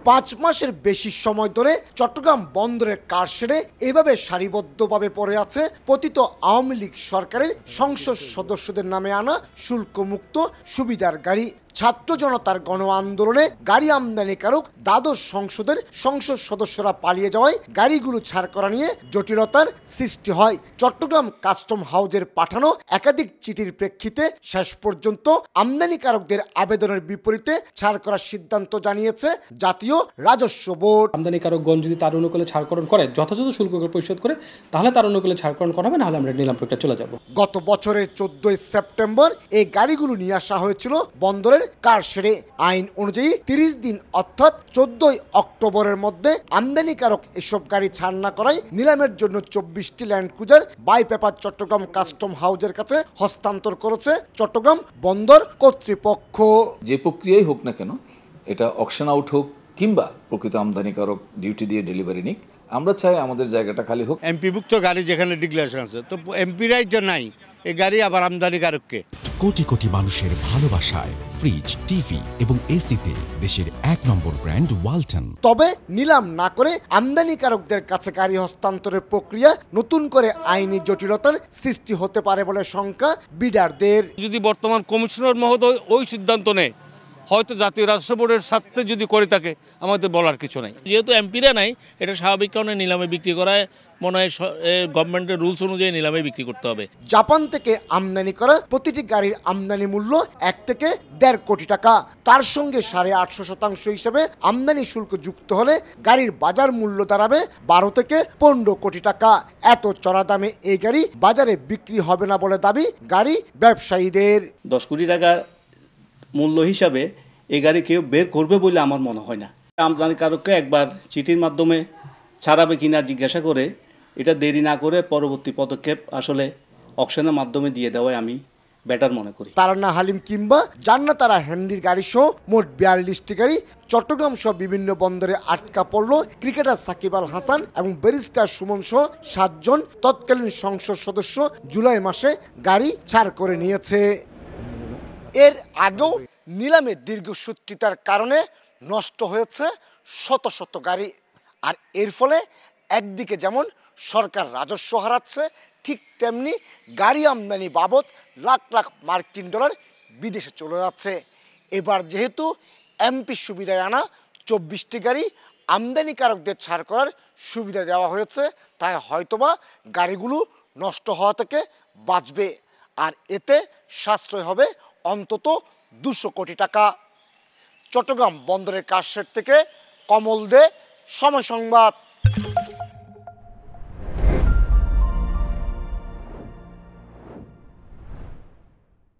5 মাসের বেশি সময় ধরে চট্টগ্রাম বন্দরের কারশেডে এভাবে সারিবদ্ধভাবে পড়ে আছে পতিত আওয়ামী লীগ সরকারের সংসদ সদস্যদের নামে আনা শুল্কমুক্ত সুবিধার গাড়ি। ছাত্র জনতার গণ আন্দোলনে গাড়ি আমদানিকারক দ্বাদশ সংসদের সংসদ সদস্যরা পালিয়ে যাওয়ায় গাড়িগুলো ছাড় করা নিয়ে জটিলতার সৃষ্টি হয়। চট্টগ্রাম কাস্টম হাউজের পাঠানো একাধিক চিঠির প্রেক্ষিতে শেষ পর্যন্ত আমদানিকারকদের আবেদনের বিপরীতে ছাড় করার সিদ্ধান্ত জানিয়েছে জাতীয় রাজস্ব বোর্ড। আমদানিকারকগণ যদি তার অনুকূলে ছাড়করণ করে, যথাযথ শুল্ক পরিশোধ করে, তাহলে তার অনুকূলে ছাড়করণ করা হবে, নাহলে আমরা নিলাম প্রক্রিয়া চলে যাব। গত বছরের 14 সেপ্টেম্বর এই গাড়িগুলো নিয়ে আসা হয়েছিল বন্দরের কারশেডে। আইন অনুযায়ী 30 দিন অর্থাৎ 14 অক্টোবরের মধ্যে আমদানিকারক এসব গাড়ি ছাড় না করায় নিলামের জন্য 24টি land cruiser by paper Chittagong custom হাউজের কাছে হস্তান্তর করেছে চট্টগ্রাম বন্দর কর্তৃপক্ষ। যে প্রক্রিয়াই হোক না কেন, এটা অকশন আউট হোক কিংবা প্রকৃত আমদানিকারক ডিউটি দিয়ে ডেলিভারি নিক, আমরা চাই আমাদের জায়গাটা খালি হোক। এমপিভুক্ত গাড়ি যেখানে ডিক্লারেশন আছে, তো এমপিরাই তো নাই, এই গাড়ি আবার আমদানিকারককে। কোটি কোটি মানুষের ভালোবাসায় ফ্রিজ, টিভি এবং এসিতে দেশের 1 নম্বর ব্র্যান্ড ওয়ালটন। তবে নিলাম না করে আমদানিকারকদের কাছে গাড়ি হস্তান্তরের প্রক্রিয়া নতুন করে আইনি জটিলতার সৃষ্টি হতে পারে বলে শঙ্কা বিডারদের। যদি বর্তমান কমিশনার মহোদয় ওই সিদ্ধান্ত নেয়, হয়তো জাতীয় রাজস্ব বোর্ডের স্বার্থে যদি করে থাকে, আমাদের বলার কিছু নাই। যেহেতু এমপিরা নাই, এটা স্বাভাবিক কারণে নিলামে বিক্রি করায় মনে হয় গভর্নমেন্টের রুলস অনুযায়ী নিলামে বিক্রি করতে হবে। জাপান থেকে আমদানি করা প্রতিটি গাড়ির আমদানি মূল্য 1 থেকে 1.5 কোটি টাকা। তার সঙ্গে 8.5% হিসেবে আমদানি শুল্ক যুক্ত হলে গাড়ির বাজার মূল্য দাঁড়াবে 12 থেকে 15 কোটি টাকা। এত চড়া দামে এই গাড়ি বাজারে বিক্রি হবে না বলে দাবি গাড়ি ব্যবসায়ীদের। 10 কোটি টাকা মূল্য হিসাবে এই গাড়ি কেউ বের করবে বলে আমার মনে হয় না। আমদানিকারককে একবার চিঠির মাধ্যমে ছাড়াবে কিনা জিজ্ঞাসা করে, এটা দেরি না করে পরবর্তী পদক্ষেপ আসলে অকশনের মাধ্যমে দিয়ে দেওয়াই আমি বেটার মনে করি। তারান্না হালিম কিংবা জান্নাতারা হ্যান্ডির গাড়ি সহ মোট 42টি গাড়ি চট্টগ্রাম সহ বিভিন্ন বন্দরে আটকা পড়ল ক্রিকেটার সাকিব আল হাসান এবং ব্যারিস্টার সুমন সহ 7 জন তৎকালীন সংসদ সদস্য জুলাই মাসে গাড়ি ছাড় করে নিয়েছে। এর আগেও নিলামে দীর্ঘসূত্রিতার কারণে নষ্ট হয়েছে শত শত গাড়ি। আর এর ফলে একদিকে যেমন সরকার রাজস্ব হারাচ্ছে, ঠিক তেমনি গাড়ি আমদানি বাবদ লাখ লাখ মার্কিন ডলার বিদেশে চলে যাচ্ছে। এবার যেহেতু এমপি সুবিধায় আনা 24টি গাড়ি আমদানিকারকদের ছাড় করার সুবিধা দেওয়া হয়েছে, তাই হয়তোবা গাড়িগুলো নষ্ট হওয়া থেকে বাঁচবে। আর এতে সাশ্রয় হবে অন্তত 200 কোটি টাকা। চট্টগ্রাম বন্দরের কারশেড থেকে কমল দে, সময় সংবাদ।